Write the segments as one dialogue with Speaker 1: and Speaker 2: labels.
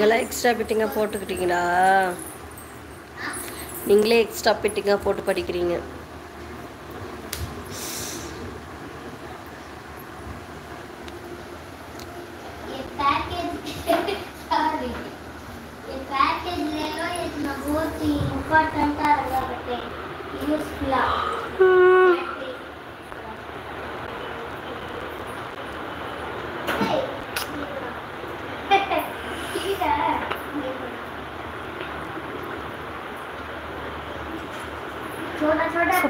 Speaker 1: நீங்களா எக்ஸ்ட்ரா பிட்டிங்காக போட்டுக்கிட்டீங்களா? நீங்களே எக்ஸ்ட்ரா பிட்டிங்காக போட்டு படிக்கிறீங்க.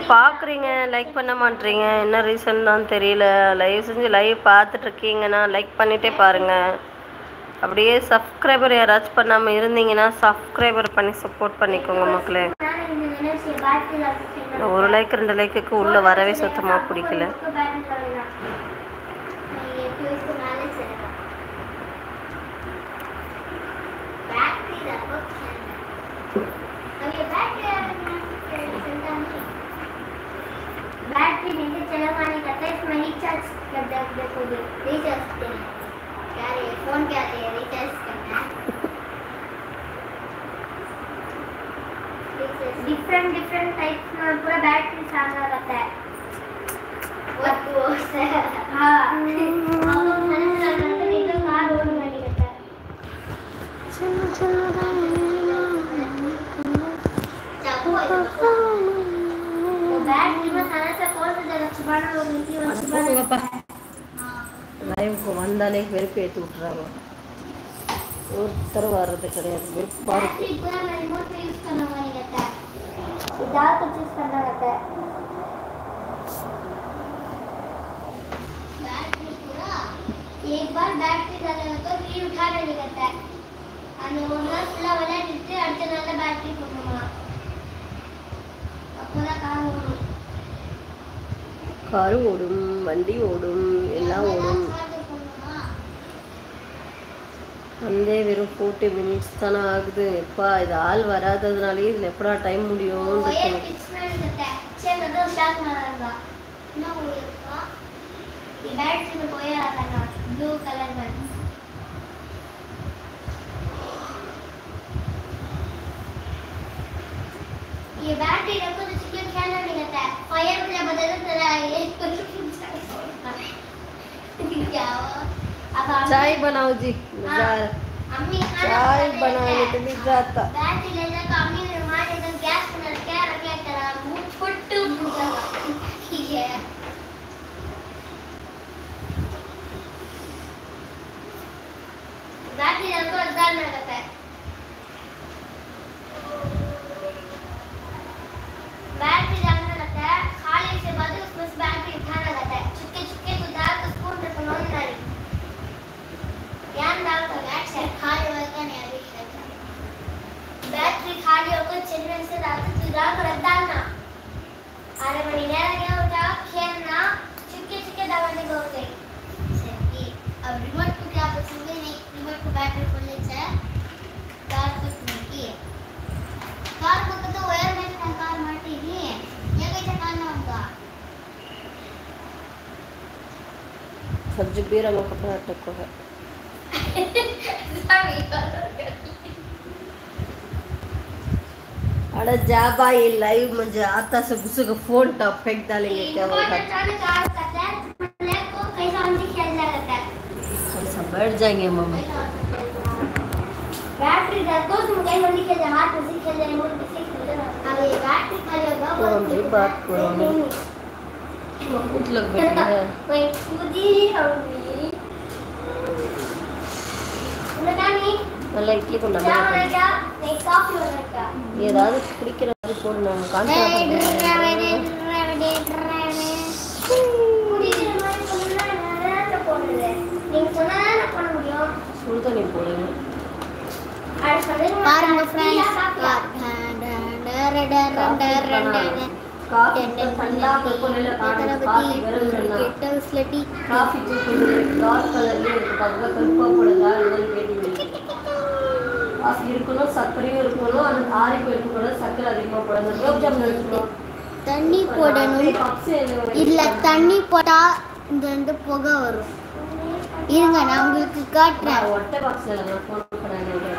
Speaker 1: பார்க்குறீங்க, லைக் பண்ண மாட்டேறீங்க. என்ன ரீசன் தான் தெரியல. லைவ் செஞ்சு லைவ் பார்த்துட்ருக்கீங்கன்னா லைக் பண்ணிகிட்டே பாருங்கள். அப்படியே சப்ஸ்கிரைபர் யாராச்சும் பண்ணாமல் இருந்தீங்கன்னா சப்ஸ்கிரைபர் பண்ணி சப்போர்ட் பண்ணிக்கோங்க மக்களே. ஒரு லைக் 2 லைக்குக்கு உள்ளே வரவே சுத்தமாக பிடிக்கல.
Speaker 2: बैटरी नहीं चलाने का है इसमें रिचार्ज कर देखो रिचार्ज करना क्या रे फोन क्या है रिचार्ज करना डिफरेंट टाइप्स में पूरा बैटरी सामना रहता है वो से हां अब मैंने चलाना नहीं तो कार रोड में नहीं करता है चाकू है
Speaker 1: லைவுக்கு வந்தாலே வெறுப்பு ஏற்றி விட்டுறாங்க. ஒருத்தர் வர்றது கிடையாது. வெறுப்பாக இருக்கு.
Speaker 2: एक बार बैटरी डालने तो री उठाने नहीं करता है અને ઓનર ફુલા વાળા રીતે અડચનાલે बैटरी போடுமா அப்போதான் கார் ஓடும்.
Speaker 1: காரு ஓடும், வண்டி ஓடும், எல்லாம் ஓடும். வந்தே வெறும் 40 minutes தானே ஆகுது. எப்பா இது ஆள் வராததுனாலே இதில் எப்படா டைம் முடியும்னு
Speaker 2: ये बैटरी रखो तो चिकन खेलना नहीं रहता है फायर के बदल तेरा ये क्या अब
Speaker 1: चाय बनाओ जी.
Speaker 2: अम्मी
Speaker 1: चाय बनाने के लिए जाता
Speaker 2: बैटरी ले जाकर अम्मी ने हमारे इधर गैस पर क्या रखा करा मुंह फुट्टू ठीक है बैटरी रखो अंदर में रहता है बैटरी डालना रहता है खाली से बाद उसमें से बैटरी उठाना रहता है चुटके चुटके को डाल तो स्पून में बनाना नहीं ध्यान डाल तो बैट से खाली होगा नहीं अभी बैटरी खाली होकर चलने से रात तू डाल कर डालना अरे मनी ने लगा उठा खेलना चुटके चुटके दबाने को होते सही अब रिमोट को क्या पसंद नहीं रिमोट को बैटरी खोल ले जाए कार कुछ नहीं की कार को तो वायर में कार मारती नहीं है ये कैसे करना होगा
Speaker 1: सब्जी बेरा में कपड़ा टको है. अरे जा भाई लाइव मुझे आता से घुस के फोन टॉप फेंक डालेंगे क्या होगा. सब बैठ जाएंगे मम्मी.
Speaker 2: बैटरी तो तुम कहीं मंडी खेल जा हाथ में खेल जा रिमोट में खेल जा अब ये बैटरी खाली होगा
Speaker 1: तो हम भी बात करो नहीं बहुत लग बैठी है
Speaker 2: कोई खुदी होगी उनका नहीं
Speaker 1: நல்லா இட்லி கொண்டாங்க.
Speaker 2: एक कॉफी होगा
Speaker 1: ஏதாவது குடிக்கிற மாதிரி போடணும். சுடு தண்ணி போடுங்க.
Speaker 2: பாருங்க फ्रेंड्स
Speaker 1: காஃபி ठंडा कोकोनट
Speaker 2: स्लेटी
Speaker 1: காஃபி டார்க் கலர்ல இருக்கு. பக்கத்துல கருப்பா போடுதா என்னன்னு கேட்டீங்க. காஃபி இருக்கணும், சர்க்கரையும் இருக்கணும். அந்த ஆறி போயிட்டு கூட சர்க்கரை அதிகமா போடணும். குலோப் ஜாமுன் இருக்கணும்.
Speaker 2: தண்ணி போடணும். இல்ல தண்ணி போட்டா இந்த புகை வரும். இருங்க நான் உங்களுக்கு காட்டுறேன்.
Speaker 1: ஒட்டை பாக்ஸ்ல நான் ஃபோன் பண்ணேன்.